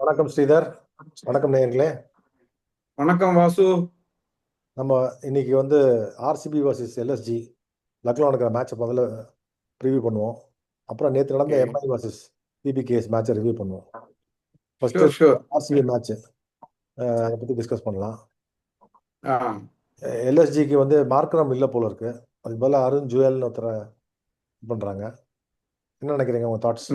வணக்கம் ஸ்ரீதர். வணக்கம் நேயர்களே. வணக்கம் வாசு. நம்ம இன்னைக்கு ஆர்சிபி வர்சஸ் எல்எஸ்ஜி லக்னோ நடக்கிற மேட்சை முதல்ல ரிவ்யூ பண்ணுவோம். அப்புறம் நேற்று நடந்த Okay. எம்ஐ வர்சஸ் பிபிகேஎஸ் மேட்சை ரிவ்யூ பண்ணுவோம். First Sure. ஆர்சிபி மேட்ச் அதை பற்றி டிஸ்கஸ் பண்ணலாம். Ah, எல்எஸ்ஜிக்கு மார்க்ரம் இல்லை போல இருக்கு. அதுக்கு பதிலாக அருண் ஜுவல்னு ஒருத்தரை பண்றாங்க. என்ன நினைக்கிறீங்க உங்க தாட்ஸ்?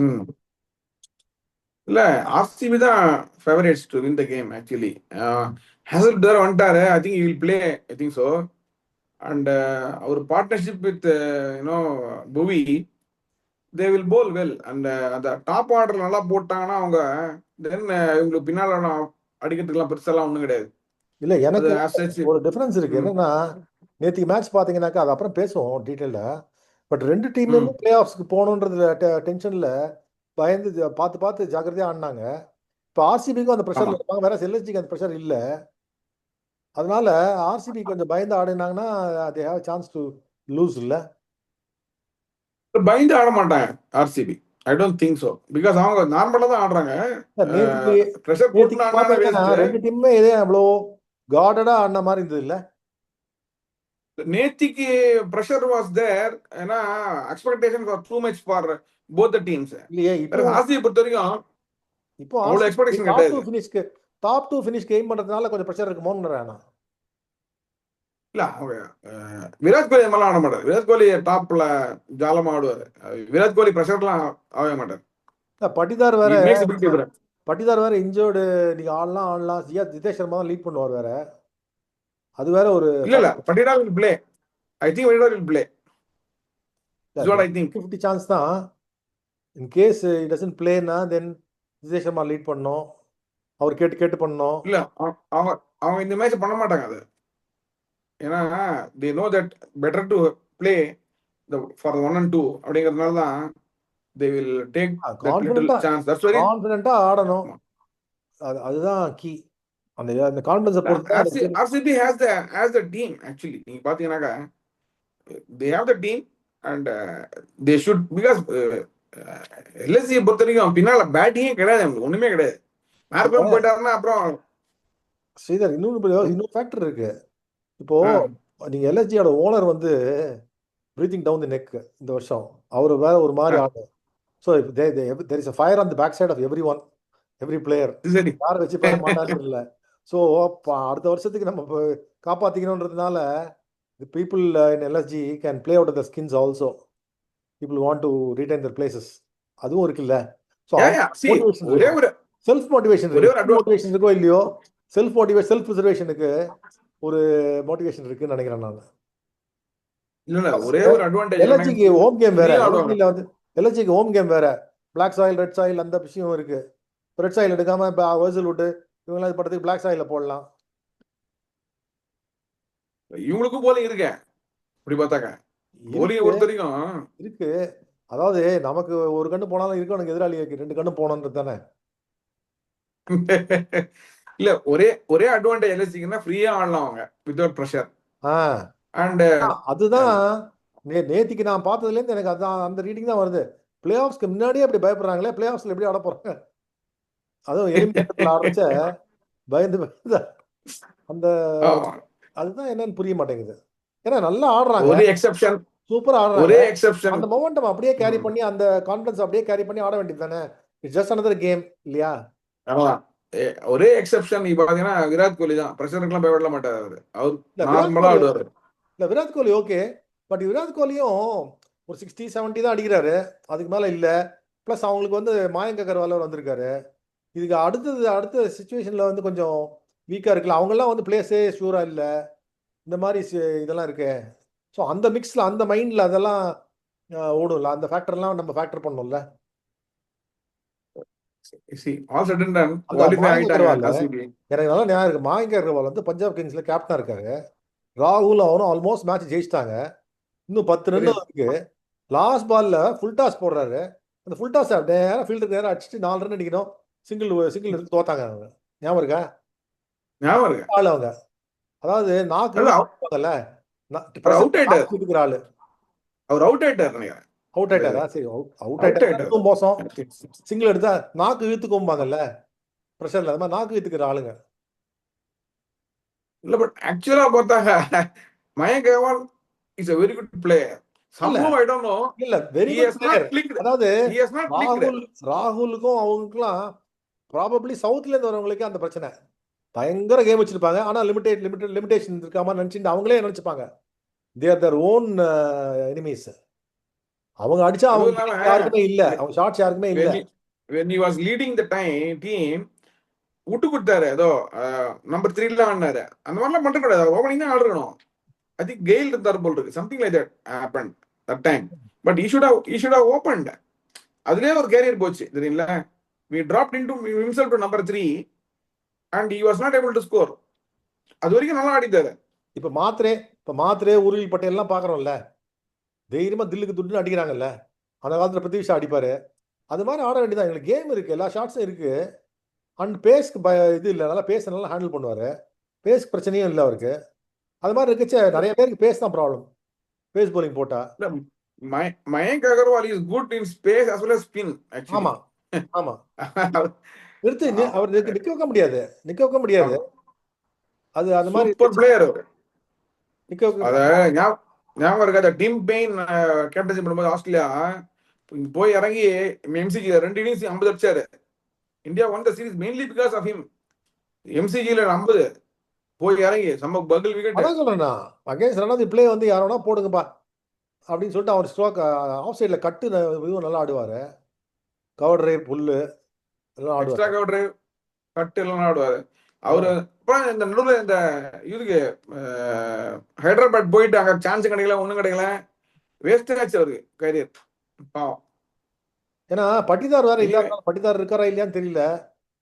இல்ல ஆர்சிபி தான் favourites to win the game actually. Hazel வேற வந்துட்டாரு. I think you will play, I think so. And அவர் partnership with Bhuvi, they will bowl well. And அந்த டாப் ஆர்டர் நல்லா போட்டாங்கன்னா அவங்க தென் இவங்களுக்கு பின்னால் அடிக்கிறதுக்கெல்லாம் பெருசெல்லாம் ஒன்றும் கிடையாது. இல்லை, எனக்கு as such, ஒரு டிஃபரன்ஸ் இருக்கு. என்னன்னா நேற்று மேட்ச் பார்த்தீங்கன்னாக்கா அது அப்புறம் பேசுவோம் டீட்டெயிலாக. பட் ரெண்டு டீமுமே பிளே ஆஃப்ஸ்க்கு போகணுன்றது டென்ஷனில் பயந்து பார்த்து ஜாக்கிரதையாக ஆடினாங்க. இப்போ ஆர்சிபிக்கும் அந்த ப்ரெஷர்ல இருப்பாங்க, வேற எல்எஸ்ஜிக்கு அந்த ப்ரெஷர் இல்லை. அதனால ஆர்சிபி கொஞ்சம் பயந்து ஆடினாங்கன்னா they have chance to lose. இல்ல பயந்து ஆட மாட்டாங்க RCB. I don't think so. Because அவங்க நார்மலாக தான் ஆடுறாங்க. ப்ரெஷர் போட்டுனா ரெண்டு டீமுமே இதே அவ்வளோ கார்டடா ஆடின மாதிரி இருந்தது இல்ல. நேத்திக்கு பிரஷர் வாஸ் தேர். ஏன்னா expectation for too much for both the teams. இல்லையே, இப்போ ஆர்சிபி பொறுத்த வரைக்கும் இப்போ அவ்வளவு எக்ஸ்பெக்டேஷன் கிடையாது. டாப் 2 ஃபினிஷ்க்கு எய்ம் பண்றதுனால கொஞ்சம் பிரஷர் இருக்குமோன்னு. இல்ல அவங்க விராட் கோலி மேலாம் ஆட மாட்டார். விராட் கோலி டாப்ல ஜாலமா ஆடுவாரு. விராட் கோலி பிரஷர்லாம் ஆகவே மாட்டார். பட்டிதார் வேற இன்ஜோர்டு. நீங்க ஆடலாம் ஜிதேஷ் சர்மா தான் லீட் பண்ணுவார் வேற. அது வேற ஒரு இல்ல Patidar will play. I think Patidar will play. That's what I think. 50 chance தான். In case he doesn't play na then Jitesh Sharma lead பண்ணனும். அவர் கேட்டு பண்ணனும். இல்ல அவங்க இந்த மேட்ச் பண்ண மாட்டாங்க அது. ஏன்னா they know that better to play for 1 and 2 அப்படிங்கிறதுனால தான் they will take that little chance. That's very கான்ஃபிடென்ட்டா ஆடணும். அதுதான் கீ. அந்த கான்ஃபிடன்ஸ் பொறுத்து RCB has the team actually. நீங்க பாத்தீங்கன்னாக்கா they have the team and they should, because LSG பொறுத்த வரைக்கும் பின்னால பேட்டிங்கே கிடையாது, அவங்களுக்கு ஒண்ணுமே கிடையாது. மார்க்கம் போயிட்டாருன்னா அப்புறம் ஸ்ரீதர் இன்னொரு ஃபேக்டர் இருக்கு. இப்போ நீங்க எல்எஸ்ஜியோட owner breathing down the neck இந்த வருஷம். அவர் வேற ஒரு மாதிரி ஆடு. So there is a fire on the back side of every player. யாரை வச்சு பண்ண மாட்டான்னு இல்லை. ஸோ அடுத்த வருஷத்துக்கு நம்ம காப்பாத்திக்கணும்ன்றதுனால the people in LSG can play out of their skins also. People want to retain their places. அதுவும் இருக்குல்ல. ஸோ செல்ஃப் மோட்டிவேஷன் இருக்கோ இல்லையோ, செல்ஃப் ப்ரிசர்வேஷனுக்கு ஒரு மோட்டிவேஷன் இருக்குன்னு நினைக்கிறேன் நான். இல்ல ஒரே ஒரு அட்வான்டேஜ், எல்எஸ்ஜிக்கு ஹோம் கேம் வேற. எல்எஸ்ஜிக்கு ஹோம் கேம் வேற. பிளாக் சாயில் ரெட் சாயில் அந்த விஷயம் இருக்கு. ரெட் சாயில் எடுக்காம வர்சல் விட்டு இவங்களாம் படத்துக்கு பிளாக் சாயில போடலாம். இவங்களுக்கும் போலிங் இருக்கேன் இப்படி பார்த்தாக்க போலிங் பொறுத்த வரைக்கும் இருக்கு. அதாவது நமக்கு ஒரு கண்ணு போனாலும் இருக்கு, எனக்கு எதிராளிக்கு 2 கண்ணு போனோன்றது தானே. இல்ல ஒரே அட்வான்டேஜ் எல்எஸ்ஜிக்குன்னா ஃப்ரீயா ஆடலாம் அவங்க வித்அவுட் பிரஷர். அண்ட் அதுதான் நேத்திக்கு நான் பார்த்ததுல இருந்து எனக்கு அதான் அந்த ரீடிங் தான் வருது. பிளே ஆஃப்ஸ்க்கு முன்னாடியே அப்படி பயப்படுறாங்களே, பிளே ஆஃப்ஸ்ல எப்படி ஆட போறாங்க? அதுவும் எலிமினேட்டர்ல ஆரம்பிச்ச பயந்து அந்த அதுதான் என்னன்னு புரிய மாட்டேங்குது. ஏன்னா நல்லா ஆடுறாங்க, ஒரு எக்ஸெப்ஷன், சூப்பரா ஆடுறாங்க. ஒரே எக்ஸெப்ஷன், அந்த மொமெண்டம் அப்படியே கேரி பண்ணி, அந்த கான்ஃபிடன்ஸ் அப்படியே கேரி பண்ணி ஆட வேண்டியது தானே. இட்ஸ் ஜஸ்ட் another கேம் இல்லையா? ஒரே எக்ஸெப்ஷன் நீ பாத்தீங்கன்னா விராட் கோலி தான். பிரஷருக்குலாம் பயப்பட மாட்டாரு. அவர் நார்மலா ஆடுவாரு. இல்ல விராட் கோலி ஓகே, பட் விராட் கோலியும் ஒரு 60-70 தான் அடிக்கிறாரு, அதுக்கு மேல இல்ல. பிளஸ் அவங்களுக்கு மயங்க் அகர்வால் வந்திருக்காரு. இதுக்கு அடுத்த சிச்சுவேஷன்ல கொஞ்சம் வீக்கா இருக்குல்ல. அவங்க எல்லாம் பிளேஸே ஷூரா இல்ல, இந்த மாதிரி இதெல்லாம் இருக்கு. ஸோ அந்த மிக்ஸ்ல அந்த மைண்ட்ல அதெல்லாம் ஓடும்ல, அந்த ஃபேக்டர்லாம் நம்ம ஃபேக்டர் பண்ணோம்ல. எனக்கு நல்லா ஞாபகம் இருக்கு, மயங்க் அகர்வால் பஞ்சாப் கிங்ஸ்ல கேப்டனா இருக்காரு. ராகுல் அவரும் ஆல்மோஸ்ட் மேட்ச் ஜெயிச்சிட்டாங்க. இன்னும் 10 ரன் இருக்கு. லாஸ்ட் பால்ல ஃபுல் டாஸ் போடுறாரு. அந்த ஃபுல் டாஸ் நேரம் ஃபீல்டுக்கு நேரம் அடிச்சுட்டு 4 ரன் அடிக்கணும், சிங்கிள் எடுத்து தோத்தாங்க அவங்க. ஞாபகம் இருக்கா? அவங்க அதாவது நாக்கு அவுட் ஆயிட்டாரா? சரி, அவுட் ஆயிட்டாரு மோசம். சிங்கிள் எடுத்தா நாக்கு இழுத்து கோம்பாங்கல்ல. ப்ரெஷர் இல்லை, அது மாதிரி நாக்கு வித்துக்கிற ஆளுங்க. இல்ல பட் ஆக்சுவலா பார்த்தாங்க Mayank Agarwal is a very good player. இல்ல Somehow I don't know. இல்ல very He good has not player. clicked. அதாவது He has not clicked. ராகுலுக்கும் அவங்களுக்குலாம் ப்ராபப்ளி சவுத்ல இருந்து வரவங்களுக்கு அந்த பிரச்சனை. பயங்கர கேம் வச்சிருப்பாங்க, ஆனா லிமிடேஷன் இருக்காம நினைச்சிட்டு அவங்களே நினைச்சுப்பாங்க தேர் தர் ஓன் எனிமீஸ். அவங்க அடிச்சா அதுவும் அவங்க இல்லாம யாருக்குமே இல்ல, அவங்க ஷாட்ஸ் யாருக்குமே இல்ல. when he when he was leading the team விட்டு கொடுத்தாரு. ஏதோ நம்பர் 3ல ஆடினாரு. அந்த மாதிரிலாம் பண்ண கூடாது. ஓபனிங் தான் ஆடுறணும். ஐ திங்க் கெயில் இருந்தார் போல் இருக்கு. Something like that happen that time. But he should have opened. அதுலயே ஒரு கேரியர் போச்சு தெரியுங்களா. we dropped into himself to number 3 and he was not able to score. அது வரைக்கும் நல்லா ஆடிட்டாரு. இப்ப மாத்திரே உருவில் பட்டேல் எல்லாம் பாக்குறோம்ல, தைரியமா தில்லுக்கு துட்டுன்னு அடிக்கிறாங்கல்ல. அந்த காலத்துல பிருத்திவி ஷா அடிப்பாரு. அது மாதிரி ஆட வேண்டியதான். எங்களுக்கு கேம் இருக்கு, எல்லா ஷாட்ஸும் இருக்கு. அண்ட் பேஸ்க்கு இது இல்லை, நல்லா பேஸ் நல்லா ஹேண்டில் பண்ணுவாரு. பேஸ்க்கு பிரச்சனையும் இல்லை அவருக்கு. அது மாதிரி இருக்கச்சே நிறைய பேருக்கு பேஸ் தான் ப்ராப்ளம், பேஸ் bowling போட்டா. Mayank Agarwal is good in space as well as spin actually. ஆமா ஆமா, நிறுத்து அவர் நிக்க வைக்க முடியாது, நிக்க வைக்க முடியாது. அது அது மாதிரி சூப்பர் பிளேயர் அவர். நிக்க வைக்க. அத ஞாபகம் இருக்காது, டிம் பெயின் கேப்டன்சி பண்ணும்போது ஆஸ்திரேலியா போய் இறங்கி எம்சிஜி 2 இன்னிங்ஸ் 50 அடிச்சாரு. India won the series mainly because of him. எம்சிஜில 50 போய் இறங்கி செம்ம பகில் விக்கெட். அதான் சொல்றேன்னா, against run of the play வந்து யாரோனா போடுங்கப்பா அப்படின்னு சொல்லிட்டு அவர் ஸ்ட்ரோக் ஆஃப் சைடில் கட்டு இதுவும் நல்லா ஆடுவார். கவர் டிரைவ் புல்லு எல்லாம் எக்ஸ்ட்ரா ஆடுவார். கவர் டிரைவ் கட்டு எல்லாம் ஆடுவாரு அவரு. அப்புறம் இந்த நடுவில் இந்த இதுக்கு ஹைதராபாத் போயிட்டு அங்க சான்ஸ் கிடைக்கல, ஒண்ணும் கிடைக்கல, வேஸ்ட் ஆச்சு அவருக்கு கரியர். பாவம். ஏன்னா பட்டிதார் வேற இல்ல, பட்டிதார் இருக்காரா இல்லையான்னு தெரியல.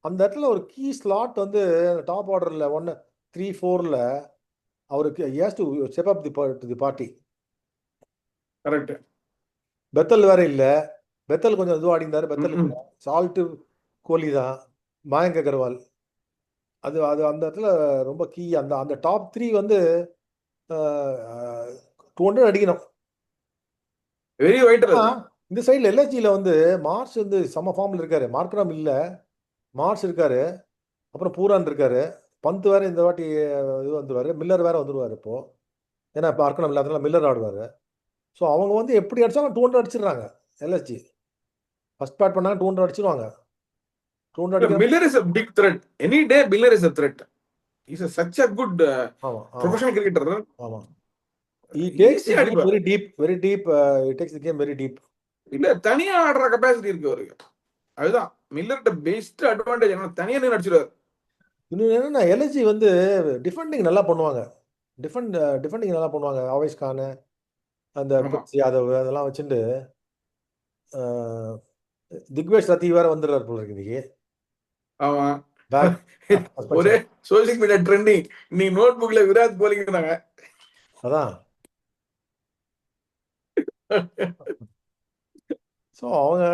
அந்த இடத்துல ஒரு கீ ஸ்லாட் வந்து டாப் ஆர்டர்ல 1 3 4ல அவருக்கு has to step up the party. Correct. Bethel வேற இல்ல, பெத்தல் கொஞ்சம் இதுவாக ஆடிந்தாரு. பெத்தல் இல்ல, சால்ட்டு கோலி தான், மயங்க் அகர்வால். அது அது அந்த இடத்துல ரொம்ப கீ. அந்த அந்த டாப் 3 வந்து 200 அடிக்கணும். Very vital. இந்த சைடில் எல்எஸ்ஜியில் வந்து மார்ச் வந்து சம ஃபார்மில் இருக்காரு. மார்க்ராம் இல்லை, மார்ச் இருக்காரு, அப்புறம் பூரான் இருக்காரு, பந்த் வேற இந்த வாட்டி இது வந்துருவாரு, மில்லர் வேற வந்துருவாரு இப்போ. ஏன்னா இப்போ அர்க்கணம் இல்லாதனால மில்லர் ஆடுவார். ஸோ அவங்க வந்து எப்படி அடிச்சாலும் 200 அடிச்சிடுறாங்க. எல்எஸ்ஜி ஃபர்ஸ்ட் பேட் பண்ணாங்க 200 அடிச்சிருவாங்க. 200 அடிக்க. Miller is a big threat. Any day Miller is a threat. He's such a good professional cricketer. ஆமா. He takes the game very deep, very deep. He takes the game very deep. இல்ல தனியா ஆடுற capacity இருக்கு அவருக்கு. அதுதான் மில்லர்ட்ட best advantage. என்ன தனியா நின்னு அடிச்சிடுவாரு. இன்னும் என்னன்னா எல்எஸ்ஜி வந்து டிஃபெண்டிங் நல்லா பண்ணுவாங்க. டிஃபெண்டிங் நல்லா பண்ணுவாங்க. ஆவேஷ் கான், அந்த யாதவ் அதெல்லாம் வச்சுட்டு திக்வேஷ் ரத்தி வேற வந்துடுறாரு போல இருக்கு இன்னைக்கு. ஆமா. ஒரே சோசியல் மீடியா ட்ரெண்டிங் நீ நோட் புக்ல விராட் போலிங்கிறாங்க. அதான். ஸோ அவங்க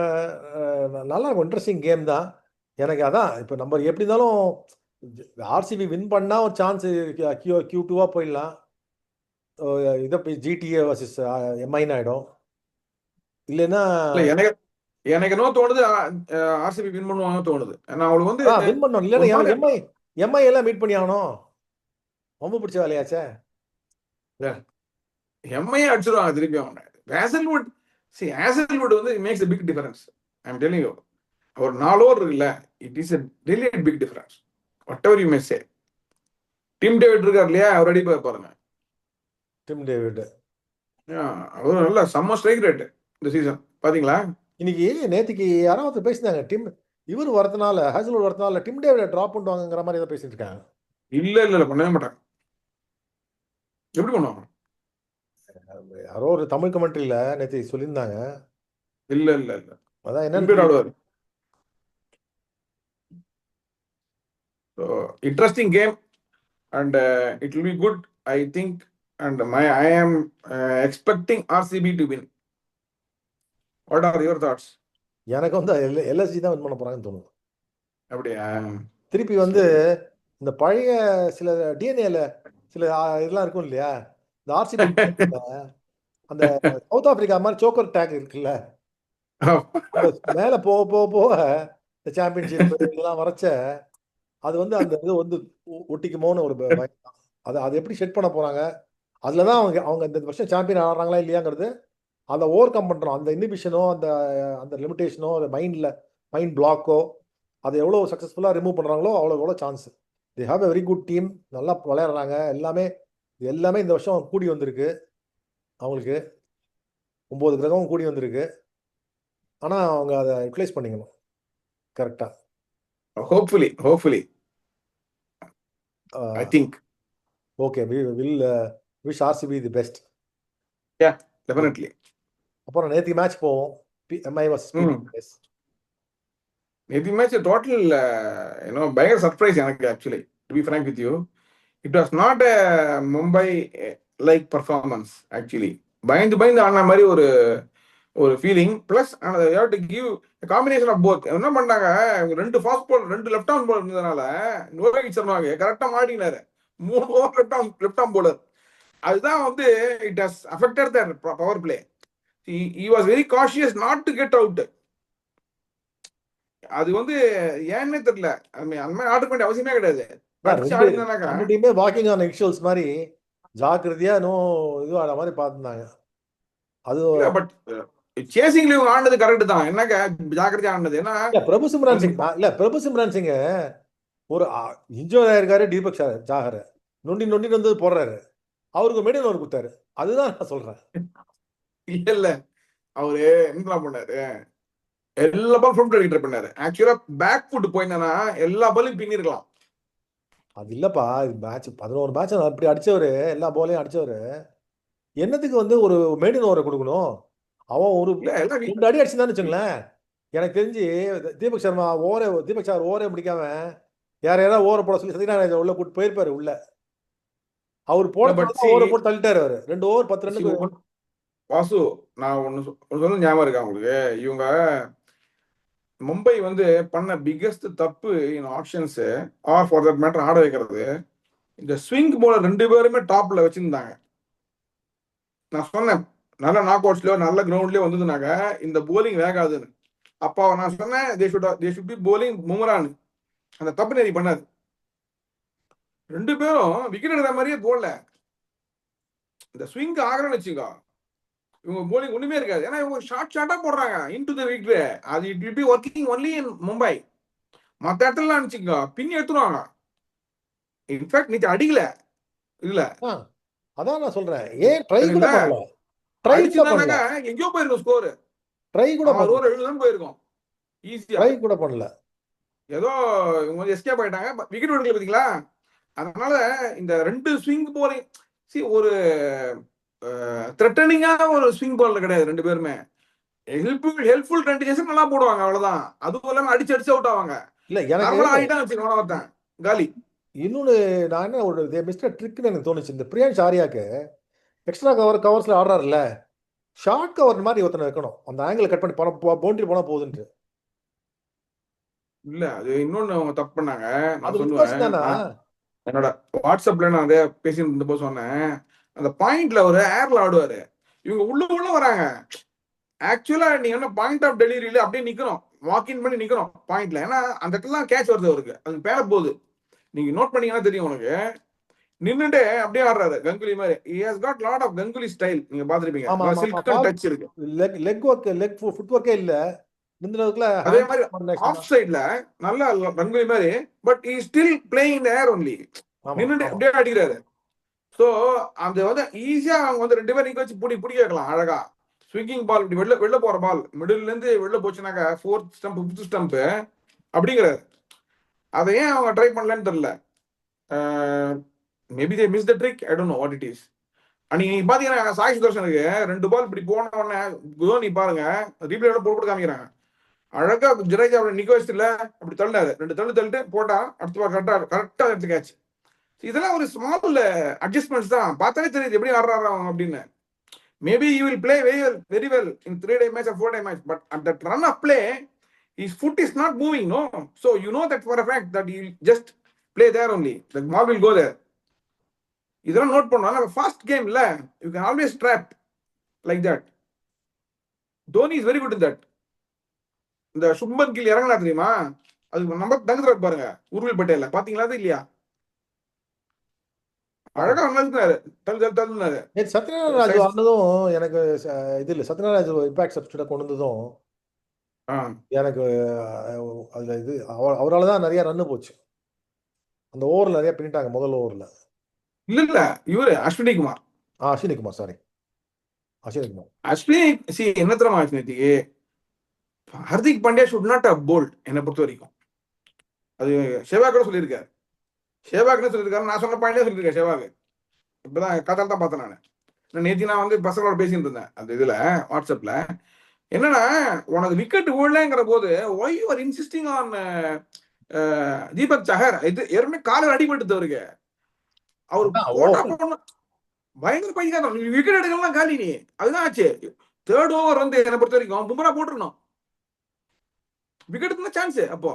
நல்லா இன்ட்ரெஸ்டிங் கேம் தான். எனக்கு அதான் இப்போ நம்ம எப்படி இருந்தாலும் ஆர்சிபி வின் பண்ணா ஒரு சான்ஸ் Q2 போயிடலாம். இதை ஜிடிஏ வர்சஸ் எம்ஐன்னு ஆயிடும். இல்லைன்னா எனக்கு என்ன தோணுது, ஆர்சிபி வின் பண்ணுவாங்க தோணுது. ஏன்னா அவளுக்கு வந்து வின் பண்ணணும். இல்லைன்னா எம்ஐ எல்லாம் மீட் பண்ணி ஆகணும். ரொம்ப பிடிச்ச வேலையாச்சே. எம்ஐ அடிச்சிருவாங்க திருப்பி. அவங்க ஹேசல்வுட் வந்து maths a big difference. I'm telling you. ஒரு 4 ஓவர் இருக்குல்ல, it is really a big difference. Whatever you may say. Tim David இருக்கார் இல்லையா, அவர் அடிப்பார் பாருங்க. டிம் டேவிட் அவர் நல்ல செம்ம ஸ்ட்ரைக் ரேட் இந்த சீசன் பாத்தீங்களா. இன்னைக்கு நேற்றுக்கு யாராவது பேசினாங்க, இவர் வரதுனால, ஹேசல்வுட் வரதுனால டிம் டேவிட ட்ராப் பண்ணுவாங்கிற மாதிரி ஏதோ பேசிட்டு இருக்காங்க. இல்ல பண்ணவே மாட்டாங்க. எப்படி பண்ணுவாங்க? யாரோ ஒரு தமிழ் கமெண்ட்ரியில நேற்று சொல்லியிருந்தாங்க. இல்ல அதான் என்ன ஆடுவார். Interesting game and it will be good, I think, and I am expecting RCB to win. What are your thoughts? எனக்கு வந்து எல்எஸ்ஜி தான் வின் பண்ண போறாங்கன்னு தோணுது. அப்படியா? திருப்பி வந்து இந்த பழைய சில டிஎன்ஏல சில இதெல்லாம் இருக்கும் இல்லையா, இந்த ஆர்சிபி அந்த சவுத் ஆப்பிரிக்கா மாதிரி சோக்கர் டேக் இருக்குல்ல, மேல போக போக போக இந்த சாம்பியன்ஷிப் இதெல்லாம் வரைச்ச அது வந்து அந்த இது வந்து ஒட்டிக்குமோன்னு ஒரு பயம் தான். அதை எப்படி செட் பண்ண போறாங்க, அதுல தான் அவங்க அவங்க இந்த வருஷம் சாம்பியன் ஆடுறாங்களா இல்லையாங்கிறது. அதை ஓவர் கம் பண்றோம், அந்த இனிபிஷனோ அந்த அந்த லிமிடேஷனோ அந்த மைண்ட் பிளாக்கோ அதை எவ்வளோ சக்ஸஸ்ஃபுல்லாக ரிமூவ் பண்ணுறாங்களோ அவ்வளோ எவ்வளோ chance. The have a very good team, நல்லா விளையாடுறாங்க. எல்லாமே எல்லாமே இந்த வருஷம் கூடி வந்திருக்கு அவங்களுக்கு. 9 கிரகமும் கூடி வந்திருக்கு. ஆனால் அவங்க அதை யூட்டிலைஸ் பண்ணிக்கணும் கரெக்டாக. Hopefully I think. Okay, will wish RCB the best. Yeah, definitely. அப்புறம் நேற்று மேட்ச் போவோம், எம்ஐ வர்சஸ் பிடிஎஸ். நேற்று மேட்ச் டோட்டல் பயங்கர சர்ப்ரைஸ் எனக்கு actually, to be frank with you. It was not a Mumbai like performance actually. பயந்து ஆன மாதிரி ஒரு ஒரு feeling. Plus to give combination of both. என்ன பண்ணாங்க, ரெண்டு ஃபாஸ்ட் பால், ரெண்டு லெஃப்ட் ஆர்ம் பால் இருந்ததுனால ரோஹித் சர்மாவுக்கு கரெக்டா மாட்டினாரு. 3 ஓவர் லெஃப்ட் ஆர்ம் போலர். அதுதான் வந்து it has affected their power play. he was very cautious not to get out. அது வந்து ஏன்னே தெரியல. அந்த மாதிரி ஆர்டர் பண்ண அவசியமே கிடையாது. ரெண்டு டீமே வாக்கிங் ஆன் எக்ஷல்ஸ் மாதிரி ஜாக்கிரதையா இது ஆன மாதிரி பார்த்துருந்தாங்க. அது பட் சேசிங்ல இவங்க ஆனது கரெக்ட் தான். என்னங்க ஜாக்கிரதையா ஆனது. ஏன்னா பிரபு சிம்ரன் சிங் பிரபு சிம்ரன் சிங் ஒரு இன்ஜோர் ஆயிருக்காரு. தீபக் சாகர் நொண்டி வந்து போடுறாரு, அவருக்கு மெடின் ஒரு குத்தாரு. அதுதான் நான் சொல்றேன். இல்ல அவரு என்ன பண்ணாரு, எல்லா பால் ஃப்ரண்ட் ட்ரை பண்ணாரு. ஆக்சுவலா பேக் ஃபுட் போயிருந்தா எல்லா பாலையும் பின்னிருக்கலாம். அது இல்லப்பா, மேட்ச் 11 மேட்ச் அப்படி அடிச்சவரு, எல்லா பாலையும் அடிச்சவரு, என்னத்துக்கு வந்து ஒரு மெடின் ஓவரை கொடுக்கணும்? அவன் ஒரு 2 அடி அடிச்சுதான்னு வச்சுங்களேன். எனக்கு தெரிஞ்சு தீபக் சார் ஓவரே முடிக்காம யாரையாவது ஓவரை போட சொல்லி சத்யநாராயண உள்ள கூட்டு போயிருப்பாரு உள்ள. அவர் ஓவரை போட்டு தள்ளிட்டாரு. அவரு 2 ஓவர் 10 ரன்னுக்கு. வாசு, நான் ஒன்னு சொல்ல ஞாபகம் இருக்கா உங்களுக்கு? இவங்க மும்பை வந்து பண்ண பிகெஸ்ட் தப்பு in options or for that matter ஆட வைக்கிறது, இந்த ஸ்விங் போலர் 2 பேருமே டாப்ல வச்சிருந்தாங்க. நான் சொன்னேன் நல்ல நாக் அவுட்ஸ்லயோ நல்ல கிரவுண்ட்லயோ வந்ததுனாக்க இந்த போலிங் வேகாதுன்னு. அப்போ நான் சொன்னேன் தே ஷுட் பி போலிங் முமரான். அந்த தப்பு நேரி பண்ணாது. 2 பேரும் விக்கெட் எடுக்கிற மாதிரியே போடல. இந்த ஸ்விங் ஆகிறன்னு வச்சுக்கோ, இவங்க போலிங் ஒண்ணுமே இருக்காது. ஏன்னா இவங்க ஷார்ட்டா போடுறாங்க இன்டு தி விக்கெட். அது it will be working only in Mumbai. மற்ற இடத்துல நினைச்சுக்கோ பின்னி எடுத்துருவாங்க. இன்ஃபேக்ட் நீ அடிக்கல இல்ல, அதான் நான் சொல்றேன், ஏன் ட்ரை கூட பண்ணல? அடிச்சுதானாங்க எங்கேயோ போயிருக்கும் ஸ்கோர். ட்ரை கூட பண்ணல, 7 ரன் போயிருக்கும் ஈஸியா. ட்ரை கூட பண்ணல. ஏதோ இவங்க எஸ்கேப் ஆயிட்டாங்க, விக்கெட் எடுக்கல பாத்தீங்களா. அதனால இந்த 2 ஸ்விங் போலிங் ஒரு த்ரெட்டனிங்கா ஒரு ஸ்விங் பால்ல கிடையாது. 2 பேருமே ஹெல்ப்ஃபுல் கண்டிஷன் நல்லா போடுவாங்க, அவ்வளவுதான். அதுவும் இல்லாம அடிச்சு அவுட் ஆவாங்க. இல்ல எனக்கு ஆயிட்டா வச்சுக்கோங்க காலி. இன்னொன்னு நான் என்ன ஒரு மிஸ்டர் ட்ரிக்னு எனக்கு தோணுச்சு. இந்த பிரியான்ஷ் ஆரியாக்கு எக்ஸ்ட்ரா கவர்ஸ்ல ஆடுறாருல்ல, ஷார்ட் கவர் மாதிரி ஒருத்தனை வைக்கணும். அந்த ஆங்கிள் கட் பண்ணி பவுண்டரி போனா போகுதுன்ட்டு. இல்ல அது இன்னொன்னு அவங்க தப்பு பண்ணாங்க. நான் அது சொல்லுவேன், என்னோட வாட்ஸ்அப்ல நான் அதே பேசிட்டு இருந்தப்போ சொன்னேன், அந்த பாயிண்ட்ல ஒரு ஏர்ல ஆடுவாரு, இவங்க உள்ள வராங்க. ஆக்சுவலா நீங்க என்ன பாயிண்ட் ஆஃப் டெலிவரியில அப்படியே நிக்கணும், வாக்கின் பண்ணி நிக்கணும் பாயிண்ட்ல. ஏன்னா அந்த இடத்துல கேட்ச் வருது அவருக்கு, அது பேர போகுது. நீங்க நோட் பண்ணீங்கன்னா தெரியும் உனக்கு. நின்னுட்டு அப்படியே ஆடுறாரு கங்குலி மாதிரி. he has got lot of Ganguly style. நீங்க பாத்துருப்பீங்க, சில்க் டச் இருக்கு. லெக் ஃபுட் ஒர்க்கே இல்ல. அதே மாதிரி ஆஃப் சைட்ல நல்ல கங்குலி மாதிரி, but he still playing in the air only. நின்னுட்டு அப்படியே அடிக்கிறாரு. சோ அந்த வந்து ஈஸியா அவங்க வந்து 2 பேரும் நிக்க வச்சு பிடிக்க வைக்கலாம் அழகா. ஸ்விங்கிங் பால் இப்படி வெளில போற பால் மிடில்ல இருந்து வெளில போச்சுனாக்கா 4th ஸ்டம்ப் 5th ஸ்டம்ப் அப்படிங்கிறாரு. அதை ஏன் அவங்க ட்ரை பண்ணலன்னு தெரியல. Maybe they miss the trick, I don't know what it is. நீங்க பாத்தீங்கன்னா சாய் சுதர்ஷனுக்கு 2 பால் இப்படி போன உடனே தோனி பாருங்க ரீப்ளேல போட்டு காமிக்கிறாங்க, அழகா ஜடேஜா நிக்க வச்சுல அப்படி தள்ளினாரு. 2 தள்ளிட்டு போட்டா அடுத்த பால் கரெக்டா எடுத்து கேட்ச். இதெல்லாம் ஒரு ஸ்மால் அட்ஜஸ்ட்மெண்ட்ஸ் தான். பார்த்தாலே தெரியுது எப்படி ஆடுறாரு அவங்க அப்படின்னு. Maybe you will play very well in 3-day match or 4-day match, but at that run of play his foot is not moving, no. So you know that for a fact that he will just play there only, the ball will go there. இதெல்லாம் note பண்ணா fast game இல்ல, you can always trap like that. Dhoni is very good in that. இந்த சுப்மன் கில் இறங்கினா தெரியுமா, அது நம்ம தங்குறாரு பாருங்க உருவில் பட்டேல, பாத்தீங்களா அது இல்லையா? ஆமா. அழகா இருந்தாரு, தள்ளுனாரு. நேற்று சத்யநாராயண ராஜு ஆனதும் எனக்கு இது இல்லை, சத்யநாராயண ராஜு இம்பாக்ட் சப்ஸ்டியூட்டை கொண்டு வந்ததும் எனக்கு அதுல இது அவரால் தான் நிறைய ரன்னு போச்சு. அந்த ஓவரில் நிறைய பின்னிட்டாங்க முதல் ஓவரில். இல்ல இவரு அஸ்வினி குமார். அஸ்வினி குமார், சாரி, அஸ்வினி குமார். அஸ்வினி சி என்ன தெரியுமா Ashwani, Hardik Pandya should not have bowled என்னை பொறுத்த வரைக்கும். அது சேவாக் கூட சொல்லியிருக்காரு. சேவாக் என்ன சொல்லியிருக்காரு, நான் சொன்ன பாயிண்டே சொல்லியிருக்கேன் சேவாக். இப்பதான் கதால் தான் பார்த்தேன் நான். நேற்று நான் வந்து பசங்களோட பேசிட்டு இருந்தேன் அந்த இதுல வாட்ஸ்அப்ல. என்னன்னா உனக்கு விக்கெட் விழலைங்கிற போது why you are insisting on Deepak Chahar. இது ஏற்கனவே காலில் அடிபட்டு அவரு போட்டா போடணும், பயங்கர பையன். விக்கெட் எடுக்கலாம் காலி நீ, அதுதான் ஆச்சு. தேர்ட் ஓவர் வந்து என்னை பொறுத்த வரைக்கும் பும்ரா போட்டுருணும், விக்கெட் எடுக்க சான்ஸ். அப்போ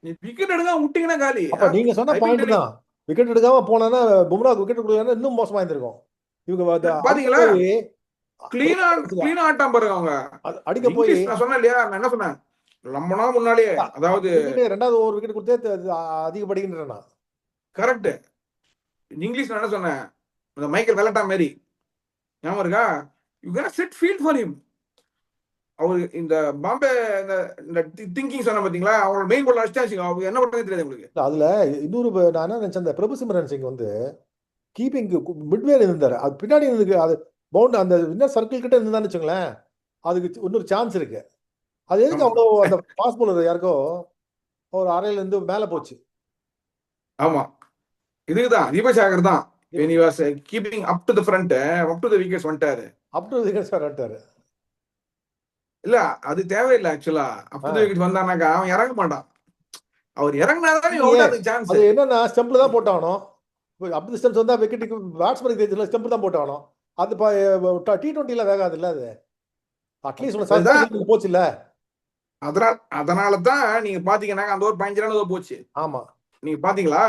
நீ விக்கெட் எடுக்காம விட்டீங்கன்னா காலி. அப்ப நீங்க சொன்ன பாயிண்ட் தான், விக்கெட் எடுக்காம போனா பும்ரா விக்கெட் கொடுக்கலன்னா இன்னும் மோசமா இருந்திருக்கும். இவங்க பாத்தீங்களா போய் கிளீனா ஆட்டம் பாருங்க அவங்க. அடிக்க போய் இங்கிலீஷ் நான் சொன்னேன் இல்லையா, நான் என்ன சொன்னேன் ரொம்ப நாள் முன்னாலேயே, அதாவது ரெண்டாவது ஓவர் விக்கெட் கொடுத்தே அதிகப்படிக்கின்றன. கரெக்ட். இங்கிலீஷ் நான் என்ன சொன்னேன், இந்த மைக்கேல் வெலட்டா மாரி ஞாபகம் இருக்கா, you can set field for him. அவரு இந்த பாம்பே இந்த திங்கிங் சொன்ன பாத்தீங்களா, அவரோட மெயின் போல அடிச்சாச்சு, அவங்க என்ன பண்றது தெரியாது உங்களுக்கு. அதுல இன்னொரு நான் என்ன நினைச்சேன், இந்த பிரபு சிம்ரன் சிங் வந்து கீப்பிங் மிட்வேல இருந்தாரு, அது பின்னாடி இருந்து அது பவுண்ட் அந்த இன்னர் சர்க்கிள் கிட்ட இருந்தான்னு வச்சுங்களேன், அதுக்கு இன்னொரு சான்ஸ் இருக்கு. அது எதுக்கு அவ்வளோ அந்த பாஸ் பவுலர் யாருக்கோ ஒரு அறையில இருந்து மேல போச்சு. ஆமா, இதுதான் தீபசாகர் தான் when he was keeping up to the front, up to the wickets வந்துட்டாரு. அப் டு விக்கெட்ஸ் வந்துட்டாரு. இல்ல அது தேவையில்லை ஆக்சுவலா. அப் டு தி விக்கெட் வந்தானாக்கா அவன் இறங்க மாட்டான். அவர் இறங்கினாதான் அவுட் ஆகிறதுக்கு சான்ஸ். அது என்னன்னா ஸ்டெம்ப்ல தான் போட்டானோ, அப் தி ஸ்டெம்ப்ஸ் வந்தா விக்கெட்டுக்கு பேட்ஸ்மேனுக்கு தெரிஞ்சல, ஸ்டெம்ப் தான் போட்டானோ. அது T20ல வேகாது இல்ல, அது அட்லீஸ்ட் ஒன்று சஸ்பென்ஷன் போச்சு இல்ல. அதனால தான் நீங்க பாத்தீங்கன்னா அந்த ஒரு 15 ரன் போச்சு. ஆமா, நீங்க பாத்தீங்களா,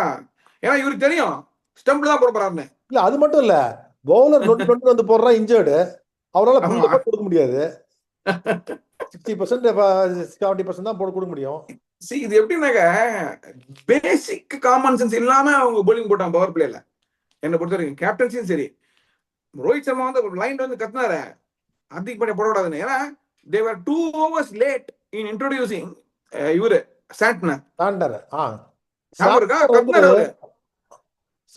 ஏன்னா இவருக்கு தெரியும் ஸ்டெம்ப்ல தான் போட போறாருன்னு. இல்ல அது மட்டும் இல்ல, பவுலர் 20 வந்து போடுறான் இன்ஜர்டு, அவரால் ஃபுல்லா கொடுக்க முடியாது. 60% 70% தான் போட கொடுக்க முடியும். இது எப்படின்னாக்க பேசிக் காமன் சென்ஸ் இல்லாம அவங்க போலிங் போட்டாங்க பவர் பிளேல. என்னை பொறுத்த வரைக்கும் கேப்டன்சியும் சரி, ரோஹித் சர்மா வந்து லைன் வந்து கத்துனாரு ஹர்திக் பாண்டியா போடக்கூடாதுன்னு. ஏன்னா they were 2 overs late in introducing இவரு சாண்ட்னர்.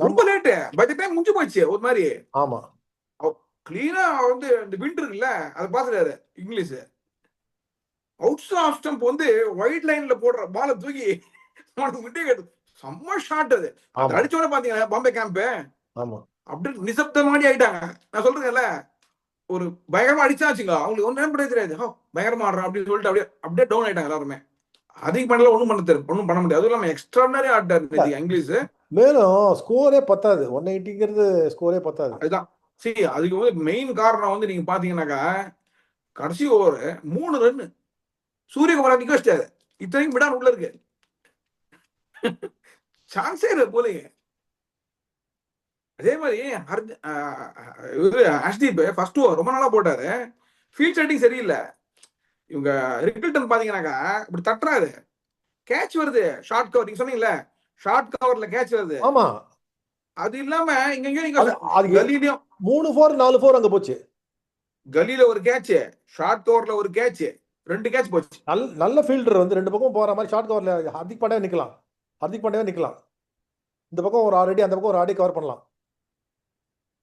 ரொம்ப லேட், பை தி டைம் முடிஞ்சு போயிடுச்சு ஒரு மாதிரி. ஆமா, கிளீனா வந்து இந்த விண்ட் இருக்குல்ல அதை பாத்துட்டாரு இங்கிலீஷ். அவுட் ஆஃப் ஸ்டம்ப் வந்து ஒயிட் லைன்ல போடுற பால தூக்கி செம்ம ஷாட். அது அடிச்சோட பாத்தீங்கன்னா பாம்பே கேம்ப் அப்படியே நிசப்தமாடி ஆயிட்டாங்க. நான் சொல்றேன்ல, ஒரு பயங்கரமா அடிச்சாச்சுங்க, அவங்களுக்கு ஒன்றும் பண்ண தெரியாது, பயங்கரமா ஆடுறான் அப்படின்னு சொல்லிட்டு அப்படியே அப்படியே டவுன் ஆயிட்டாங்க எல்லாருமே. அதிகம் பண்ணல, ஒன்றும் பண்ண முடியாது. அதுவும் இல்லாம எக்ஸ்ட்ராடனரி ஆட்டாரு இங்கிலீஷ். மேலும் ஸ்கோரே பத்தாது, 180ங்கிறது ஸ்கோரே பத்தாது. அதுதான் சரி, அதுக்கு வந்து மெயின் காரணம் வந்து நீங்க பாத்தீங்கன்னாக்கா கடைசி ஓவர் 3 ரன் சூரியகுமார் நிக்க வச்சிட்டாரு. இத்தனைக்கும் விடான் உள்ள இருக்கு, சான்ஸே இல்லை போலீங்க. அதே மாதிரி ஹர்ஷ்தீப் ஃபர்ஸ்ட் ஓவர் ரொம்ப நாளா போட்டாரு, ஃபீல்ட் செட்டிங் சரியில்லை. இவங்க ரிக்கில்டன் பாத்தீங்கன்னாக்கா இப்படி தட்டுறாரு, கேட்ச் வருது ஷார்ட் கவர். நீங்க சொன்னீங்கல்ல ஷார்ட் கவர்ல கேட்ச் வருது. ஆமா, அது இல்லாம இங்க கலியிலும் 3-4 4-4 அங்க போச்சு. கலியில ஒரு கேட்ச், ஷார்ட் கவர்ல ஒரு கேட்ச், 2 கேட்ச் போச்சு. நல்ல ஃபீல்டர் வந்து 2 பக்கம் போற மாதிரி ஷார்ட் கவர்ல ஹர்திக் பாண்டியா நிக்கலாம். இந்த பக்கம் ஒரு 6 அடி, அந்த பக்கம் ஒரு அடி கவர் பண்ணலாம்.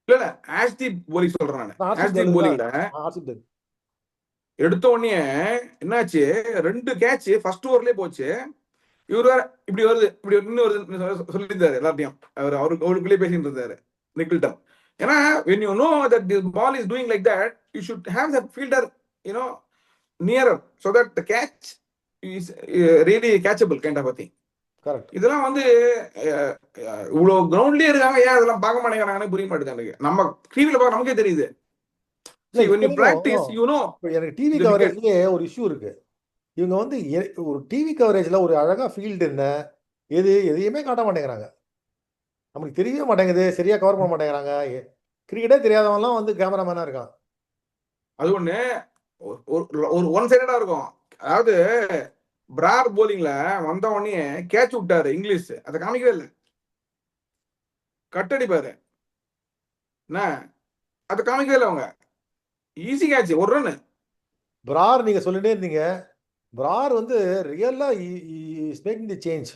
இல்ல ஹர்ஷ்தீப் போலிங் சொல்றேன் நான். ஹர்ஷ்தீப் போலிங்ல எடுத்த உடனே என்னாச்சு, 2 கேட்ச் ஃபர்ஸ்ட் ஓவர்லயே போச்சு. இவர் வேற இப்படி வருது இப்படி இன்னும் வருது சொல்லியிருந்தாரு எல்லாத்தையும். அவருக்குள்ளே பேசிட்டு இருந்தாரு நிக்கில்டன். ஏன்னா when you know that this ball is doing like that, you should have that fielder, nearer, so that the catch is really catchable kind of a thing. Correct. இதெல்லாம் வந்து இவ்வளவு கிரவுண்ட்லயே இருக்காங்க, ஏன் அதெல்லாம் பார்க்க மாட்டேங்கிறாங்கன்னு புரிய மாட்டேங்குது எனக்கு. நம்ம டிவில பார்க்க நமக்கே தெரியுது. when you practice, எனக்கு டிவி கவரேஜ்லயே ஒரு இஷ்யூ இருக்கு. இவங்க வந்து ஒரு டிவி கவரேஜ்ல ஒரு அழகா ஃபீல்டு என்ன எதையுமே காட்ட மாட்டேங்கிறாங்க. நமக்கு தெரியவே மாட்டேங்குது, சரியா கவர் பண்ண மாட்டேங்கிறாங்க. கிரிக்கெட்டே தெரியாதவன்லாம் வந்து கேமராமேனா இருக்கான். அது ஒண்ணு ஒரு ஒன் சைடடா இருக்கும். அதாவது பிரார் போலிங்ல வந்த உடனே கேட்ச் விட்டாரு இங்கிலீஷ், அதை காமிக்கவே இல்லை. கட்டடிப்பாரு என்ன, அதை காமிக்கவே இல்லை அவங்க. ஈஸி கேட்ச், ஒரு ரன். பிரார் நீங்க சொல்லிட்டே இருந்தீங்க, பிரார் வந்து ரியலா is making the change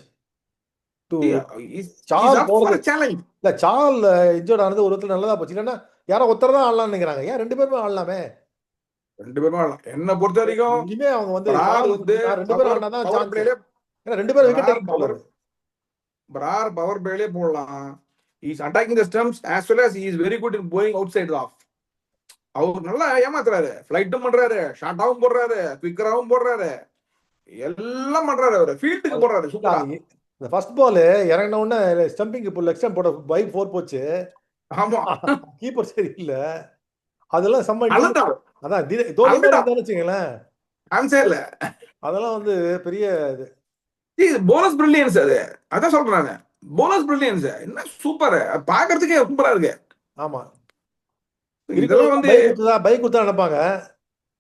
to சால் போனது. சேலஞ்ச். இல்ல சால் இன்ஜோர்ட் ஆனது ஒரு விதத்துல நல்லதா போச்சு. இல்லைன்னா யாரோ ஒருத்தர் தான் ஆடலாம்னு நினைக்கிறாங்க, ஏன் ரெண்டு பேருமே ஆடலாமே. ரெண்டு பேருமே ஆடலாம். என்ன பொறுத்த வரைக்கும் இனிமே அவங்க வந்து பிரார் சால் வந்து ரெண்டு பேரும் பவர் ஆடினாதான் பவர் சான்ஸ். பிளேலே ஏன்னா ரெண்டு பேரும் wicket Brar taking power bowler. Brar power பிளேலே போடலாம். Is attacking the stumps as well as he is very good in going outside off. அவர் நல்லா ஏமாத்துறாரு, ஃபிளைட்டும் பண்றாரு, ஷார்ட்டாவும் போடுறாரு, குவிக்கராவும் போடுறாரு, எல்லாம் பண்றாரு. அவரு ஃபீல்டுக்கு போடுறாரு சூப்பரா. இந்த ஃபர்ஸ்ட் பால் இறங்கின உடனே ஸ்டம்பிங் இப்போ லெக் ஸ்டம்ப் போட பை 4 போச்சு. ஆமா, கீப்பர் சரியில்லை. அதெல்லாம் செம்ம அழுந்தாரு. அதான் தோனி மாதிரி இருந்தான்னு வச்சுங்களேன், ஆன்சர் இல்ல. அதெல்லாம் வந்து பெரிய இது. போனஸ் பிரில்லியன்ஸ் அது, அதான் சொல்றாங்க. போனஸ் பிரில்லியன்ஸ் என்ன சூப்பர், பாக்குறதுக்கே சூப்பரா இருக்கு. ஆமா, இதெல்லாம் வந்து பை குத்தா நினைப்பாங்க,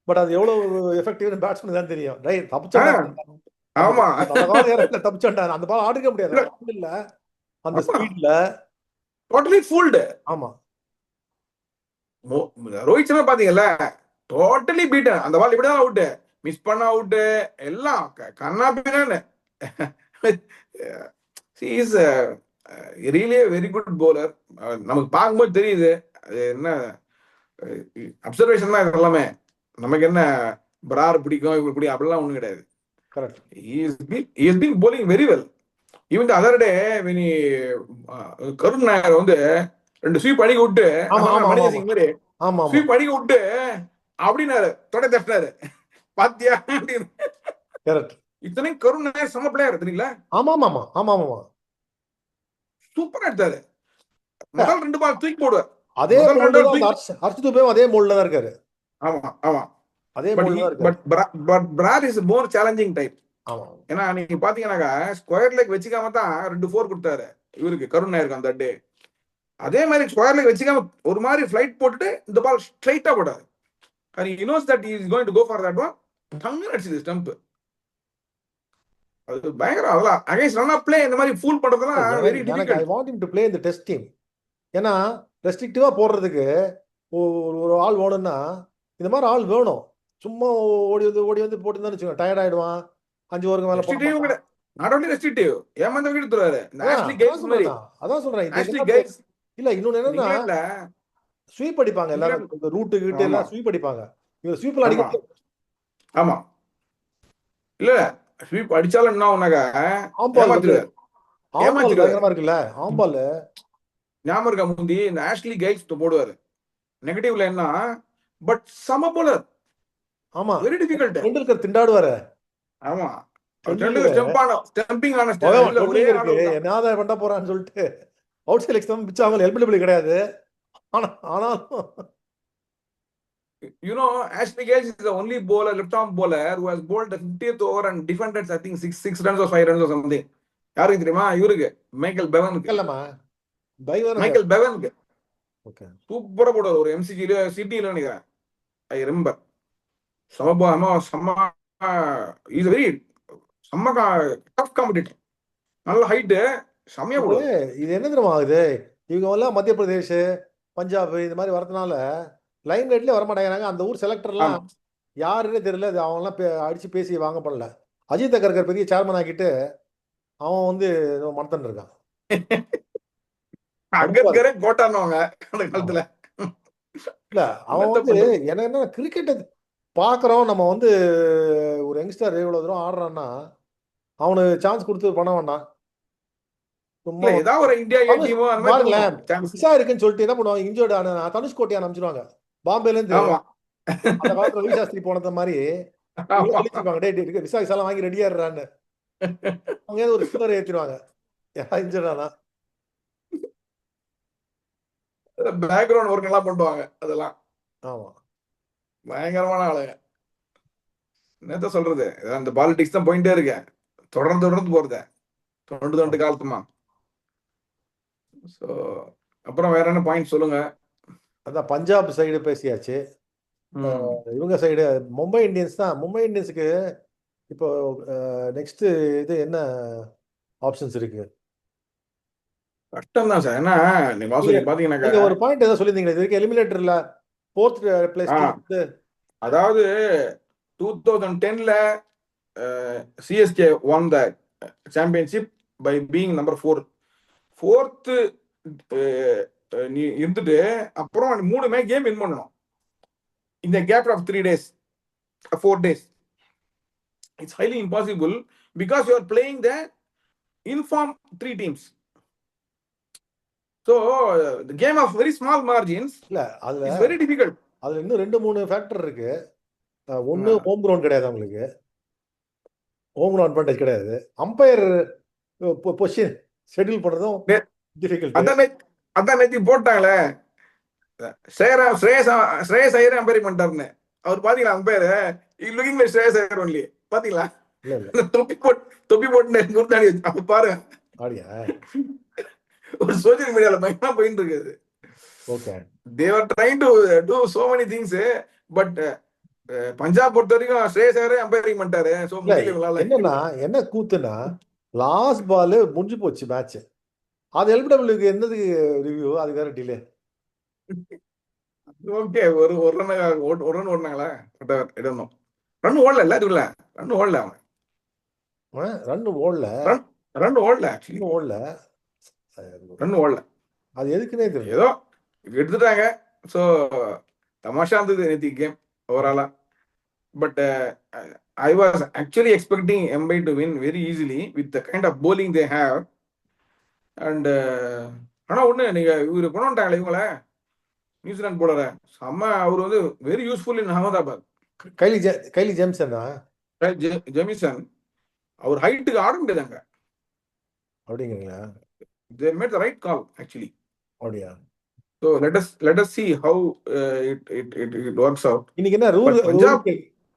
பட் அது எவ்வளவு எஃபெக்டிவ் பேட்ஸ்மேன் தான் தெரியும். ரைட், தப்பிச்சாங்க. ஆமா, தப்பிச்சாண்டாரு. அந்த பால் ஆடிக்க முடியாது இல்ல, அந்த ஸ்பீட்ல டோட்டலி ஃபுல்டு. ஆமா, ரோஹித் சர்மா பாத்தீங்கல்ல, டோட்டலி பீட்டன். அந்த பால் இப்படிதான் அவுட், மிஸ் பண்ண அவுட், எல்லாம் கண்ணா பின்னான்னு. Is really very good bowler. நமக்கு பார்க்கும்போது தெரியுது. அது என்ன அப்சர்வேஷன் தான் இது எல்லாமே. நமக்கு என்ன பிரார் பிடிக்கும் இவர் பிடிக்கும் அப்படிலாம் ஒண்ணும் கிடையாது. Correct. he has been bowling very well. even the other day when he கருண் நாயர் வந்து 2 ஸ்வீப் அடிக்க விட்டு, மணிகா சிங் மாதிரி ஸ்வீப் அடிக்க விட்டு அப்படின்னாரு, தொட தட்டினாரு, பாத்தியா அப்படின்னு. கரெக்ட். இத்தனை கருண் நாயர் செம்ம பிளேயர் தெரியுங்களா? ஆமா ஆமா ஆமா ஆமா, சூப்பரா எடுத்தாரு. முதல் 2 பால் தூக்கி போடுவார். அதே ஹர்ஷித் துபேவும் அதே மோல்ல தான் இருக்காரு. ஆமா ஆமா, அதே மோல்ல தான் இருக்காரு. But Brar is more challenging type. ஆமா, ஏன்னா நீங்க பாத்தீங்கன்னாக்கா ஸ்கொயர் லெக் வச்சுக்காம தான் 2 4 கொடுத்தாரு இவருக்கு, கருண் நாயருக்கு அந்த டே. அதே மாதிரி ஸ்கொயர் லெக் வச்சுக்காம ஒரு மாதிரி ஃபிளைட் போட்டுட்டு இந்த பால் ஸ்ட்ரைட்டா போட்டாரு. he knows that he is going to go for that one. டங்கு அடிச்சது ஸ்டம்ப். அது பயங்கரம். அதெல்லாம் அகைன்ஸ்ட் ரன் ஆஃப் ப்ளே இந்த மாதிரி ஃபூல் பண்றதெல்லாம் very difficult. I want him to play in the test team. ஏன்னா ரெஸ்ட்ரிக்டிவா போடுறதுக்கு ஒரு ஆள் வேணும்னா இந்த மாதிரி ஆள் வேணும். சும்மா ஓடி வந்து போட்டுருந்தான்னு வச்சுக்கோங்க, டயர்ட் ஆயிடுவான். 5 ஓவருக்கு மேல போட. Not only restrictive, Emantha wicket தருவாரு. ஆஷ்லி கேல்ஸ் மாதிரி. அதான் சொல்றேன். ஆஷ்லி கேல்ஸ் இல்ல, இன்னொன்னு என்னன்னா ஸ்வீப் அடிப்பாங்க எல்லாரும், இந்த ரூட் கிட்ட எல்லாம் ஸ்வீப் அடிப்பாங்க. இவங்க ஸ்வீப்ல அடிக்க. ஆமா, இல்ல ஸ்வீப் அடிச்சாலும் என்ன ஆகுனாக்கா ஆம்பால் பயங்கரமா இருக்குல்ல. ஆம்பால் ஞாபகம் இருக்கா? முந்தி இந்த ஆஷ்லி கேல்ஸ் போடுவாரு நெகட்டிவ்ல என்ன, பட் சம போலர். ஆமா, வெரி டிஃபிகல்ட். டெண்டுல்கர் திண்டாடுவாரு. ஆமா, ஸ்டம்பிங் ஆன ஒரே என்னதான் பண்ண போறான்னு சொல்லிட்டு அவுட் சைட் எக்ஸ்டம் பிச் அவங்க எலிஜிபிள் கிடையாது. ஆனாலும் you know Ashley Gage is the only bowler, left arm bowler who has bowled the 50th over and defended I think 6 runs or 5 runs or something. யாருக்கு தெரியுமா? இவருக்கு மைக்கேல் பெவனுக்கு. இல்லமா Michael பெவனுக்கு. Okay, சூப்பரா போடுவார். ஒரு எம்சிஜில சிட்டில நினைக்கிறேன், ஐ ரிமெம்பர். செம்ம இஸ் வெரி செம்ம டஃப் காம்படிட்டர். நல்ல ஹைட், செம்மையா போடுவார். இது என்ன தெரியுமா ஆகுது, இவங்க எல்லாம் மத்திய பிரதேஷ், பஞ்சாப் இந்த மாதிரி வரதுனால லைன் லைட்லயே வரமாட்டேங்கிறாங்க. அந்த ஊர் செலக்டர்லாம் யாருன்னே தெரியல. அவங்க எல்லாம் அடிச்சு பேசி வாங்க பண்ணல. அஜித் அகர்கர் பெரிய சேர்மன் ஆக்கிட்டு அவன் வந்து மனத்தன் இருக்கான். அகர்கரே கோட்டானுவாங்க அந்த காலத்துல. இல்ல அவன் வந்து என்ன கிரிக்கெட் பாக்குறோம் நம்ம வந்து ஒரு யங்ஸ்டர் இவ்வளவு தூரம் ஆடுறான்னா அவனுக்கு சான்ஸ் கொடுத்து பண்ண வேண்டாம். ஏதாவது ஒரு இந்தியா டீமோ அந்த மாதிரி விசா இருக்குன்னு சொல்லிட்டு என்ன பண்ணுவாங்க, இன்ஜோர்ட் ஆனா தனுஷ் கோட்டையா அனுப்பிச்சிருவாங்க. பாம்பேல இருந்து அந்த காலத்துல விசாஸ்திரி போனது மாதிரி விசா விசாலாம் வாங்கி ரெடியா இருறான்னு அவங்க ஒரு ஸ்கூலர் ஏத்திடுவாங்க. இன்ஜோர்ட் பேக்ரவுண்ட் ஒர்க் எல்லாம் பண்ணுவாங்க. அதெல்லாம் ஆமா, பயங்கரமான ஆளுங்க. என்னத்த சொல்றது, அந்த பாலிடிக்ஸ் தான் போயிட்டே இருக்கேன், தொடர்ந்து போறத தொண்டு காலத்துமா. சோ அப்புறம் வேற என்ன பாயிண்ட் சொல்லுங்க. அதான் பஞ்சாப் சைடு பேசியாச்சு. இவங்க சைடு மும்பை இந்தியன்ஸ் தான். மும்பை இந்தியன்ஸுக்கு இப்போ நெக்ஸ்ட் இது என்ன ஆப்ஷன்ஸ் இருக்கு? கஷ்டம் தான் சார். ஏன்னா நீங்க நீங்க வாசல் பாத்தீங்கன்னாக்கா நீங்க ஒரு பாயிண்ட் ஏதோ சொல்லியிருந்தீங்க, இது வரைக்கும் எலிமினேட்டர்ல ஃபோர்த் பிளேஸ் ஆ டீம் வந்து. அதாவது 2010ல CSK won the championship by being number 4. Fourth நீ இருந்துட்டு அப்புறம் 3 கேம் வின் பண்ணணும் இந்த gap of 3 days 4 days. It's highly impossible because you are playing the inform 3 teams. So the game of very small margins இல்ல அதுல is very difficult. அதுல இன்னும் 2-3 factor இருக்கு. ஒன்னு ஹோம் கிரவுண்ட் கிடையாது அவங்களுக்கு, ஹோம் கிரவுண்ட் அட்வான்டேஜ் கிடையாது. அம்பையர் பொசிஷன் ஷெட்யூல் பண்றதும் டிஃபிகல்ட். அதான் நேத்தி போட்டாங்களே ஸ்ரேயஸ் ஐயர் அம்பையர் பண்ணிட்டாருன்னு. அவர் பாத்தீங்களா அம்பையர் லுக்கிங் லைக் ஸ்ரேயஸ் ஐயர் ஒன்லி பாத்தீங்களா? இல்ல இல்ல தொப்பி போட்டு குர்தாடி அப்ப பாருங்க. ஆடியா? ஒரு சோசியல் மீடியால பயங்கரமா போயிட்டு இருக்குது. Okay, they were trying to do so many things, but Punjab பொறுத்த வரைக்கும் ஸ்ரேயஸ் ஐயரே அம்பையரிங் பண்ணிட்டாரு. சோ முடியல. என்னன்னா என்ன கூத்துனா, லாஸ்ட் பால் முடிஞ்சு போச்சு மேட்ச். அது எல்பிடபிள்யூக்கு என்னது ரிவ்யூ? அது வேற டிலே. ஓகே, ஒரு ரன் ஓடினாங்களா? ரன் ஓடல, இல்ல ரன் ஓடல, அவன் ரன் ஓடல, ரன் ஓடல, ஆக்சுவலி ஓடல, ரன் ஓடல. அது எதுக்குன்னே தெரியல. ஏதோ எடுத்துட்டாங்க. ஸோ தமாஷா இருந்தது நேற்று கேம் ஓவராலா. But I was actually expecting MI to win very easily with the kind of bowling they have. And ஆனால் ஒன்று நீங்கள் இவர் கொண்டு வந்துட்டாங்களே இவங்கள நியூசிலாந்து போலற செம்ம. அவர் வந்து very useful in Ahmedabad. Kyle ஜேம்சனா ஜெமிசன் அவர் ஹைட்டுக்கு ஆட முடியாதாங்க அப்படிங்கிறீங்களா? they made the right call actually. அப்படியா? So let us see how it works out. இன்னைக்கு என்ன பஞ்சாப்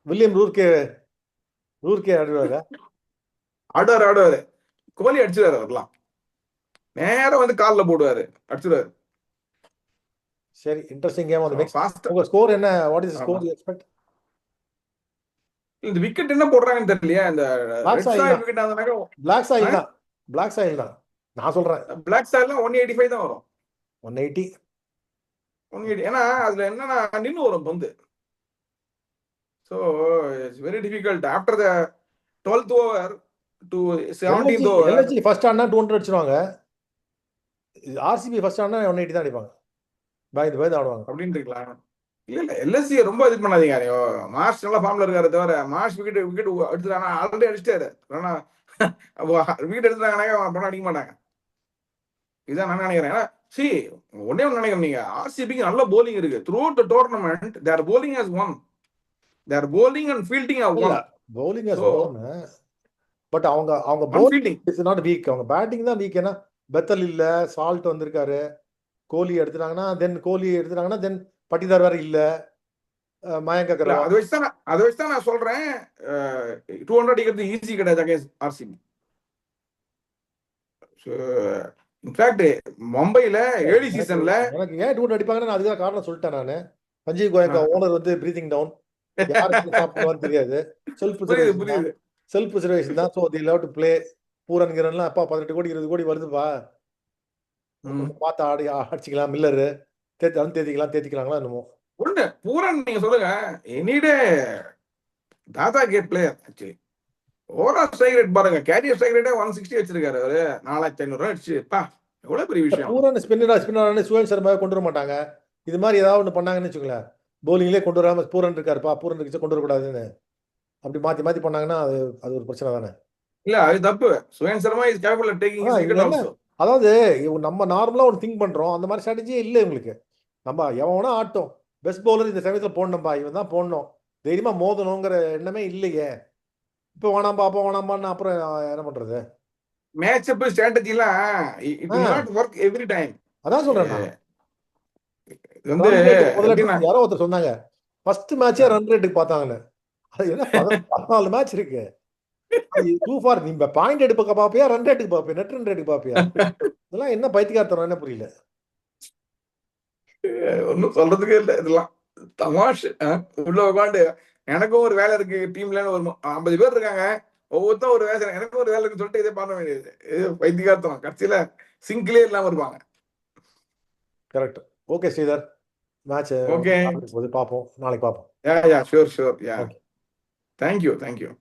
வில்லியம் ரூர்கே ஆடுவாரா? ஆடுவாரு. கோலி அடிச்சுவாரு. அவர்லாம் நேரம் வந்து காலில் போடுவாரு, அடிச்சுடுவாரு. சரி, இன்ட்ரெஸ்டிங் கேம். அந்த ஃபாஸ்ட். உங்க ஸ்கோர் என்ன? What is score you expect? இந்த விக்கெட் என்ன போடுறாங்கன்னு தெரியலையா? இந்த பிளாக் சாயில் விக்கெட் ஆனாக்க பிளாக் சாயில் தான் நான் சொல்றேன். பிளாக் சாயில்ல 185 தான் வரும். 180. ஏன்னா அதுல என்னன்னா நின்று வரும் பந்து. So it's very difficult after the 12th over to 17th over. LSG first ஆனா 200 அடிச்சிருவாங்க. ஆர்சிபி ஃபர்ஸ்ட் ஆனா 180 தான் அடிப்பாங்க. பயந்து ஆடுவாங்க அப்படின்னு இருக்கலாம். இல்ல எல்எஸ்சி ரொம்ப இது பண்ணாதீங்க. மார்ச் நல்லா ஃபார்ம்ல இருக்காரு தவிர மார்ச் விக்கெட் எடுத்துட்டாங்க. ஆல்ரெடி அடிச்சிட்டாரு. விக்கெட் எடுத்துட்டாங்கன்னாக்க பணம் அடிக்க மாட்டாங்க. இதான் நான் நினைக்கிறேன். ஏன்னா ஒன்னே ஒன்று நினைக்கிறேன், நீங்க ஆர்சிபிக்கு நல்ல போலிங் இருக்கு. Throughout the tournament their bowling has won. Their bowling and fielding has won. Bowling has won. But அவங்க பவுலிங் இஸ் நாட் வீக். அவங்க பேட்டிங் தான் வீக். ஏன்னா பெத்தல் இல்ல, சால்ட் வந்திருக்காரு. கோலி எடுத்துட்டாங்கன்னா தென் பட்டிதார் வேற இல்ல, மயங்க அகர்வால். அதை வச்சுதான் நான் சொல்றேன் 200 அடிக்கிறது ஈஸி கிடையாது அகைன்ஸ்ட் ஆர்சிபி. இன்ஃபேக்ட் மும்பைல ஏர்லி சீசன்ல எனக்கு ஏன் 200 அடிப்பாங்கன்னு நான் அதுதான் காரணம் சொல்லிட்டேன். நானு சஞ்சீவ் கோயங்கா ஓனர் வந்து பிரீதிங் டவுன், யாருக்கு சாப்பிடுவான்னு தெரியாது. செல்ஃப் ப்ரிசர்வேஷன் தான். So the love to play. பூரன்கிறன்லாம் அப்பா 18 கோடி 20 கோடி வருதுப்பா, பார்த்து அடிச்சுக்கலாம். மில்லரு தேத்திக்கலாங்களா என்னமோ ஒண்ணு பூரன் நீங்க சொல்லுங்க. எனிடே தாதா கேட் player actually. Overall strike rate பாருங்க, கேரியர் ஸ்ட்ரைக் ரேட்டே 160 வச்சிருக்காரு அவரு. 4500 அடிச்சுப்பா, எவ்வளவு பெரிய விஷயம். பூரன் ஸ்பின்னர் சுயன் சர்மாவை கொண்டு வர மாட்டாங்க. இது மாதிரி ஏதாவது ஒன்று பண்ணாங்கன்னு வச்சுக்கோங்களேன், பவுலிங்லேயே கொண்டு வராம பூரன் இருக்காருப்பா, பூரன் இருக்கு கொண்டு வரக்கூடாதுன்னு அப்படி மாத்தி பண்ணாங்கன்னா அது ஒரு பிரச்சனை தானே. இல்ல அது தப்பு. சுயன் Sharma is capable of taking his wicket also. அதாவது நம்ம நார்மலா ஒரு திங்க் பண்றோம், அந்த மாதிரி ஸ்ட்ராட்டஜியே இல்லை இவங்களுக்கு. நம்ம எவனா ஆட்டம் பெஸ்ட் பவுலர் இந்த சமயத்தில் போடணும்பா, இவன் தான் போடணும், தைரியமா மோதணுங்கிற எண்ணமே இல்லையே. இப்போ வேணாம்பான்னு அப்புறம் என்ன பண்றது? மேட்ச் அப் ஸ்ட்ராட்டஜிலாம் it will not work every time. அதான் சொல்றேன். யாரோ ஒருத்தர் சொன்னாங்க ஃபர்ஸ்ட் மேட்சே ரன் ரேட்டுக்கு பார்த்தாங்கன்னு. அது என்ன 14 மேட்ச் இருக்கு, டூ ஃபார் நீ பாயிண்ட் எடுப்ப பாப்பியா, ரன் ரேட்டுக்கு பாப்பியா, நெட் ரன் ரேட்டுக்கு பாப்பியா? இதெல்லாம் என்ன பைத்தியக்காரத்தனம், என்ன புரியல. ஒன்னும் சொல்றதுக்கே இல்லை. இதெல்லாம் தமாஷ். உள்ள உட்காந்து எனக்கும் ஒரு வேலை இருக்கு டீம்ல, ஒரு 50 பேர் இருக்காங்க, ஒவ்வொருத்தரும் ஒரு வேலை, எனக்கும் ஒரு வேலை இருக்குன்னு சொல்லிட்டு இதே பண்ண வேண்டியது. இது வைத்தியகார்த்தம், கடைசியில சிங்க்லேயே இல்லாம இருப்பாங்க. Correct. Okay Sridhar, match okay. போது பார்ப்போம், நாளைக்கு பார்ப்போம். Yeah sure sure yeah. Okay. Thank you.